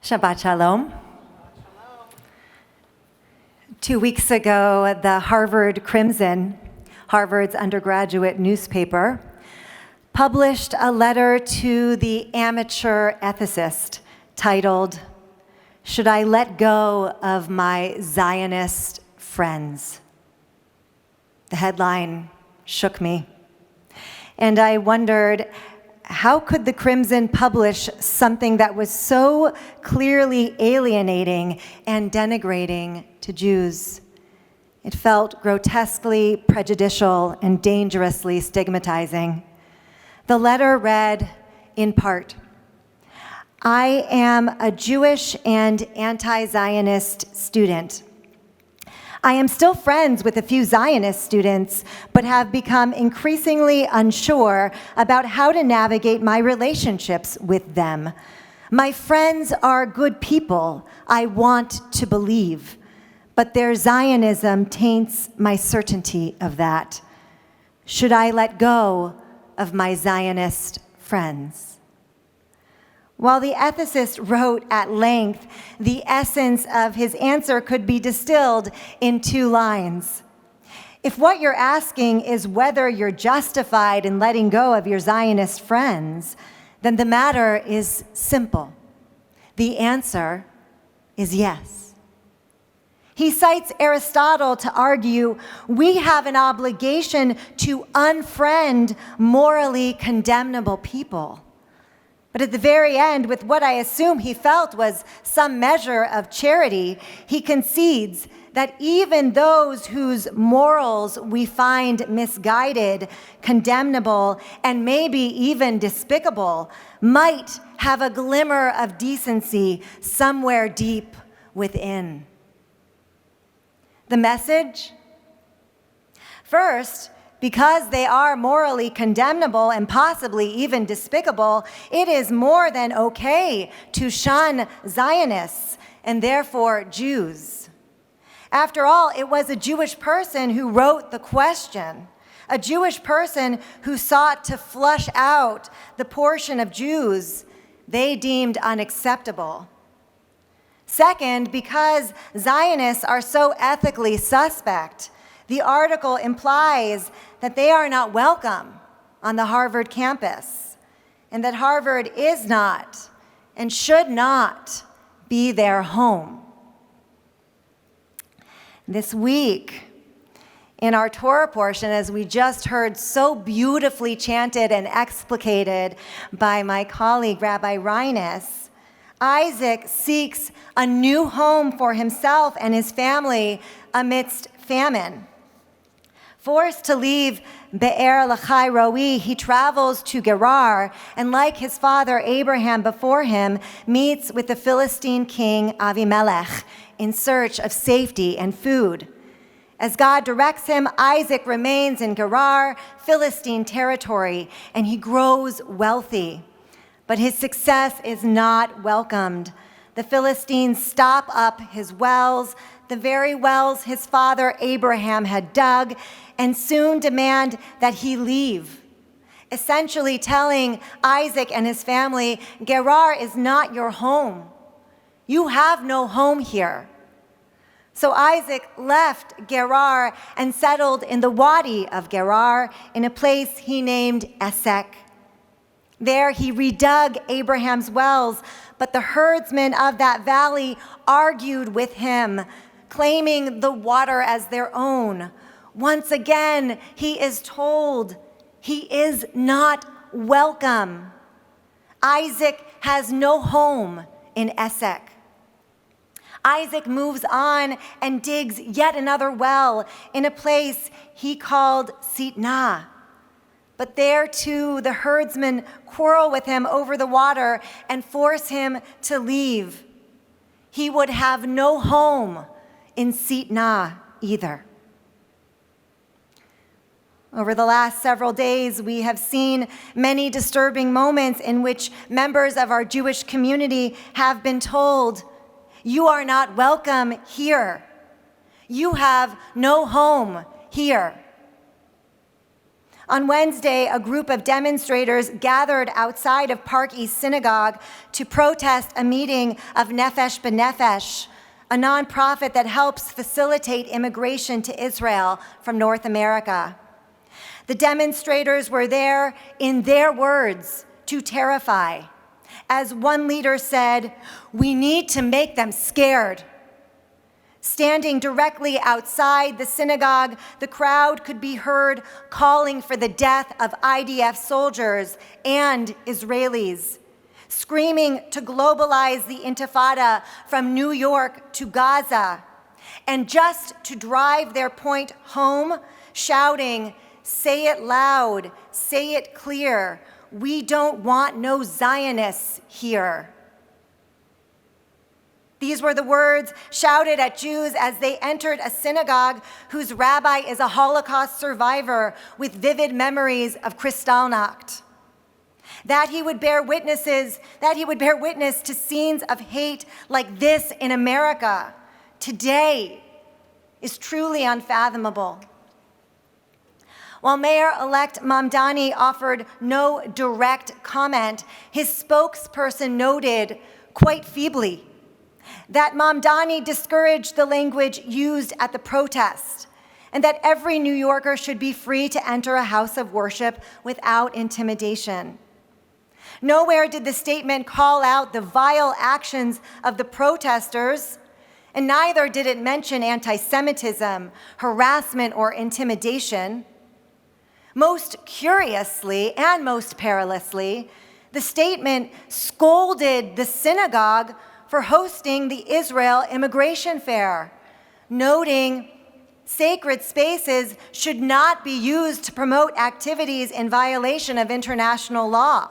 Shabbat Shalom. 2 weeks ago, the Harvard Crimson, Harvard's undergraduate newspaper, published a letter to the amateur ethicist titled, "Should I Let Go of My Zionist Friends?" The headline shook me, and I wondered, how could the Crimson publish something that was so clearly alienating and denigrating to Jews? It felt grotesquely prejudicial and dangerously stigmatizing. The letter read, in part, "I am a Jewish and anti-Zionist student. I am still friends with a few Zionist students, but have become increasingly unsure about how to navigate my relationships with them. My friends are good people, I want to believe, but their Zionism taints my certainty of that. Should I let go of my Zionist friends?" While the ethicist wrote at length, the essence of his answer could be distilled in 2 lines. If what you're asking is whether you're justified in letting go of your Zionist friends, then the matter is simple. The answer is yes. He cites Aristotle to argue we have an obligation to unfriend morally condemnable people. But at the very end, with what I assume he felt was some measure of charity, he concedes that even those whose morals we find misguided, condemnable, and maybe even despicable might have a glimmer of decency somewhere deep within. The message? First, because they are morally condemnable and possibly even despicable, it is more than okay to shun Zionists and therefore Jews. After all, it was a Jewish person who wrote the question, a Jewish person who sought to flush out the portion of Jews they deemed unacceptable. Second, because Zionists are so ethically suspect, the article implies that they are not welcome on the Harvard campus, and that Harvard is not and should not be their home. This week, in our Torah portion, as we just heard so beautifully chanted and explicated by my colleague, Rabbi Reines, Isaac seeks a new home for himself and his family amidst famine. Forced to leave Be'er Lachai Roi, he travels to Gerar, and like his father Abraham before him, meets with the Philistine king Avimelech in search of safety and food. As God directs him, Isaac remains in Gerar, Philistine territory, and he grows wealthy. But his success is not welcomed. The Philistines stop up his wells, the very wells his father Abraham had dug, and soon demand that he leave, essentially telling Isaac and his family, Gerar is not your home. You have no home here. So Isaac left Gerar and settled in the Wadi of Gerar in a place he named Esek. There he redug Abraham's wells, but the herdsmen of that valley argued with him, claiming the water as their own. Once again, he is told he is not welcome. Isaac has no home in Esek. Isaac moves on and digs yet another well in a place he called Sitnah. But there too, the herdsmen quarrel with him over the water and force him to leave. He would have no home in Sitnah either. Over the last several days, we have seen many disturbing moments in which members of our Jewish community have been told, "You are not welcome here. You have no home here." On Wednesday, a group of demonstrators gathered outside of Park East Synagogue to protest a meeting of Nefesh B'Nefesh, a nonprofit that helps facilitate immigration to Israel from North America. The demonstrators were there, in their words, to terrify. As one leader said, "We need to make them scared." Standing directly outside the synagogue, the crowd could be heard calling for the death of IDF soldiers and Israelis, screaming to globalize the Intifada from New York to Gaza, and just to drive their point home, shouting, "Say it loud, say it clear, we don't want no Zionists here." These were the words shouted at Jews as they entered a synagogue whose rabbi is a Holocaust survivor with vivid memories of Kristallnacht. That he would bear witness to scenes of hate like this in America today is truly unfathomable. While Mayor-elect Mamdani offered no direct comment, his spokesperson noted, quite feebly, that Mamdani discouraged the language used at the protest, and that every New Yorker should be free to enter a house of worship without intimidation. Nowhere did the statement call out the vile actions of the protesters, and neither did it mention anti-Semitism, harassment, or intimidation. Most curiously and most perilously, the statement scolded the synagogue for hosting the Israel Immigration Fair, noting sacred spaces should not be used to promote activities in violation of international law,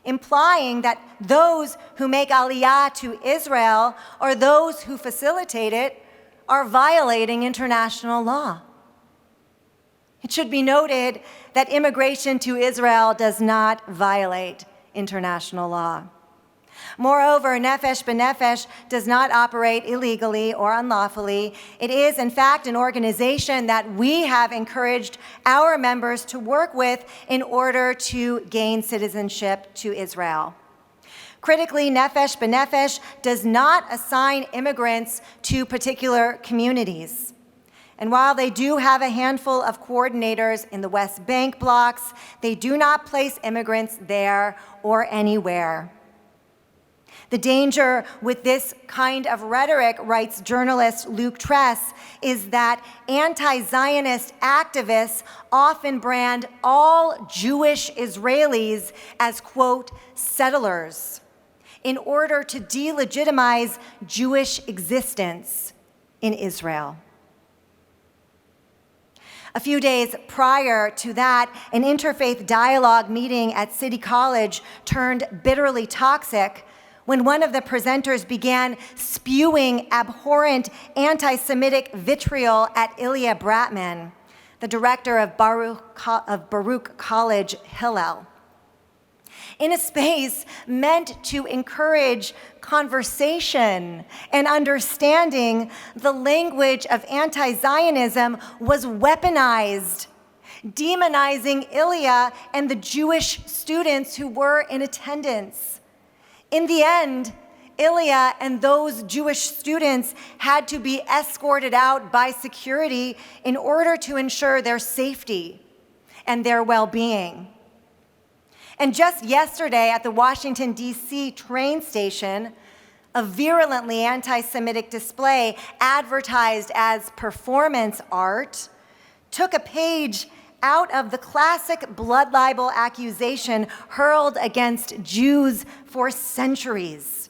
implying that those who make aliyah to Israel or those who facilitate it are violating international law. It should be noted that immigration to Israel does not violate international law. Moreover, Nefesh B'Nefesh does not operate illegally or unlawfully. It is, in fact, an organization that we have encouraged our members to work with in order to gain citizenship to Israel. Critically, Nefesh B'Nefesh does not assign immigrants to particular communities. And while they do have a handful of coordinators in the West Bank blocks, they do not place immigrants there or anywhere. The danger with this kind of rhetoric, writes journalist Luke Tress, is that anti-Zionist activists often brand all Jewish Israelis as, quote, settlers, in order to delegitimize Jewish existence in Israel. A few days prior to that, an interfaith dialogue meeting at City College turned bitterly toxic when one of the presenters began spewing abhorrent anti-Semitic vitriol at Ilya Bratman, the director of Baruch College, Hillel. In a space meant to encourage conversation and understanding, the language of anti-Zionism was weaponized, demonizing Ilya and the Jewish students who were in attendance. In the end, Ilya and those Jewish students had to be escorted out by security in order to ensure their safety and their well-being. And just yesterday at the Washington, D.C. train station, a virulently anti-Semitic display advertised as performance art took a page out of the classic blood libel accusation hurled against Jews for centuries.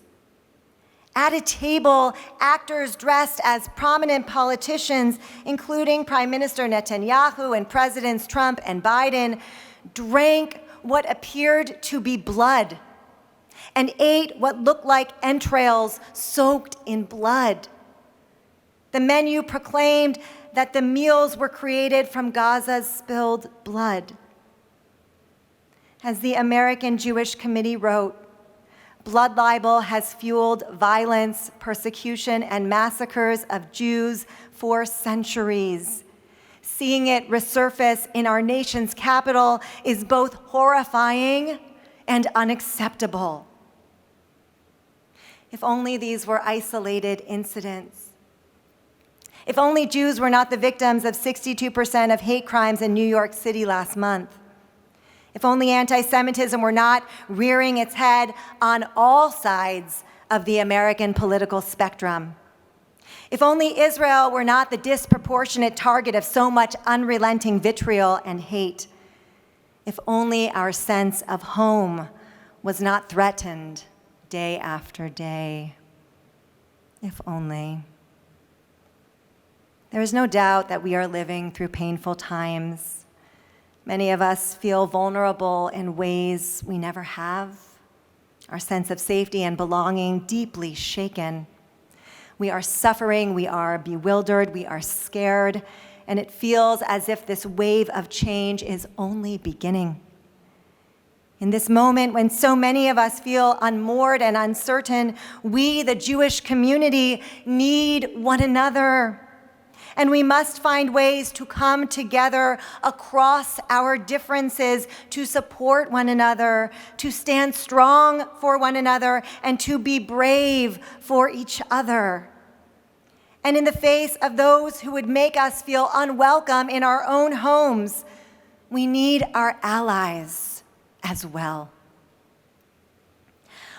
At a table, actors dressed as prominent politicians, including Prime Minister Netanyahu and Presidents Trump and Biden, drank what appeared to be blood and ate what looked like entrails soaked in blood. The menu proclaimed that the meals were created from Gaza's spilled blood. As the American Jewish Committee wrote, blood libel has fueled violence, persecution, and massacres of Jews for centuries. Seeing it resurface in our nation's capital is both horrifying and unacceptable. If only these were isolated incidents. If only Jews were not the victims of 62% of hate crimes in New York City last month. If only anti-Semitism were not rearing its head on all sides of the American political spectrum. If only Israel were not the disproportionate target of so much unrelenting vitriol and hate. If only our sense of home was not threatened day after day. If only. There is no doubt that we are living through painful times. Many of us feel vulnerable in ways we never have. Our sense of safety and belonging deeply shaken. We are suffering, we are bewildered, we are scared, and it feels as if this wave of change is only beginning. In this moment when so many of us feel unmoored and uncertain, we, the Jewish community, need one another. And we must find ways to come together across our differences to support one another, to stand strong for one another, and to be brave for each other. And in the face of those who would make us feel unwelcome in our own homes, we need our allies as well.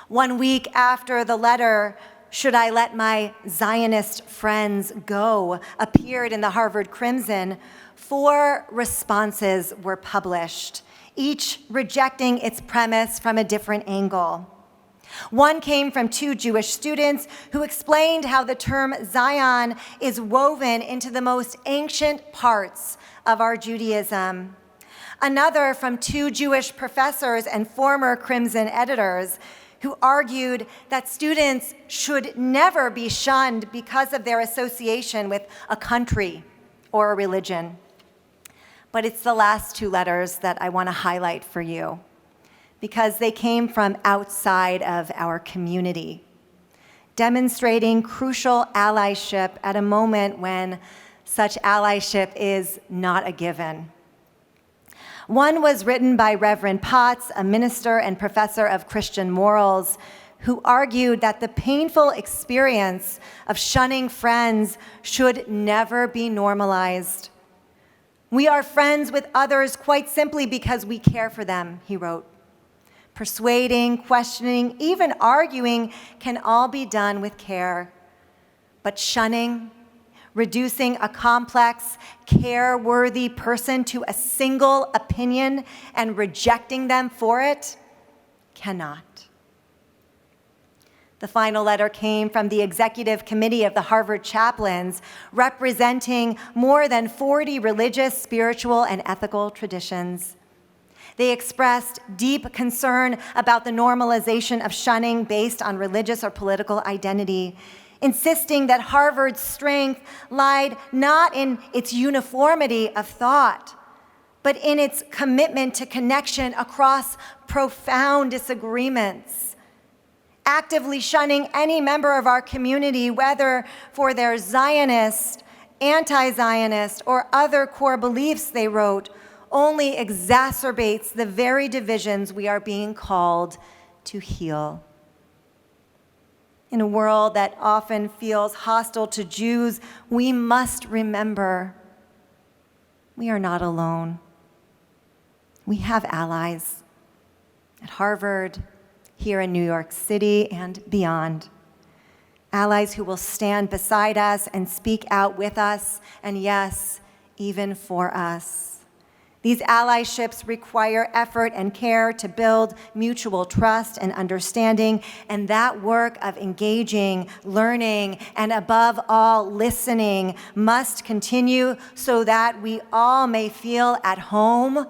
1 week after the letter, "Should I Let My Zionist Friends Go?" appeared in the Harvard Crimson, 4 responses were published, each rejecting its premise from a different angle. One came from 2 Jewish students who explained how the term Zion is woven into the most ancient parts of our Judaism. Another from 2 Jewish professors and former Crimson editors who argued that students should never be shunned because of their association with a country or a religion. But it's the last 2 letters that I want to highlight for you, because they came from outside of our community, demonstrating crucial allyship at a moment when such allyship is not a given. One was written by Reverend Potts, a minister and professor of Christian morals, who argued that the painful experience of shunning friends should never be normalized. "We are friends with others quite simply because we care for them," he wrote. "Persuading, questioning, even arguing can all be done with care. But shunning, reducing a complex, care-worthy person to a single opinion and rejecting them for it, cannot." The final letter came from the executive committee of the Harvard Chaplains, representing more than 40 religious, spiritual, and ethical traditions. They expressed deep concern about the normalization of shunning based on religious or political identity, insisting that Harvard's strength lied not in its uniformity of thought, but in its commitment to connection across profound disagreements. Actively shunning any member of our community, whether for their Zionist, anti-Zionist, or other core beliefs, they wrote, only exacerbates the very divisions we are being called to heal. In a world that often feels hostile to Jews, we must remember we are not alone. We have allies at Harvard, here in New York City, and beyond. Allies who will stand beside us and speak out with us, and yes, even for us. These allyships require effort and care to build mutual trust and understanding, and that work of engaging, learning, and above all, listening must continue so that we all may feel at home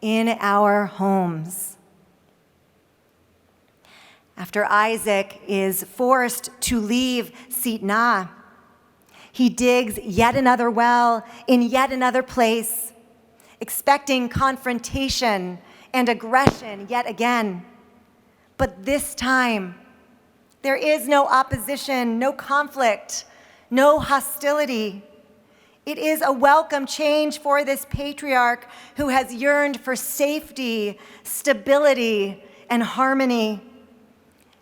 in our homes. After Isaac is forced to leave Sitnah, he digs yet another well in yet another place, expecting confrontation and aggression yet again. But this time, there is no opposition, no conflict, no hostility. It is a welcome change for this patriarch who has yearned for safety, stability, and harmony.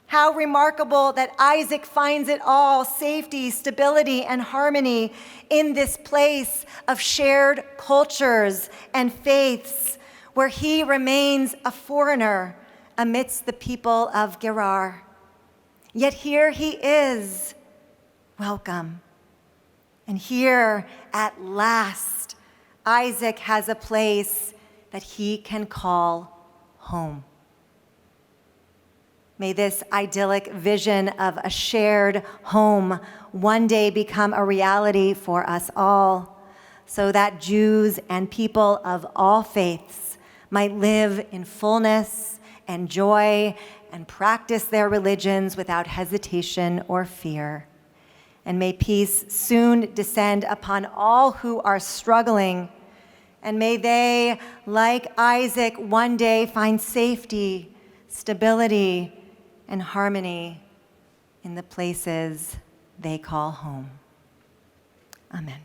How remarkable that Isaac finds it all, safety, stability, and harmony, in this place of shared cultures and faiths, where he remains a foreigner amidst the people of Gerar. Yet here he is, welcome. And here, at last, Isaac has a place that he can call home. May this idyllic vision of a shared home one day become a reality for us all, so that Jews and people of all faiths might live in fullness and joy and practice their religions without hesitation or fear. And may peace soon descend upon all who are struggling, and may they, like Isaac, one day find safety, stability, and harmony in the places they call home. Amen.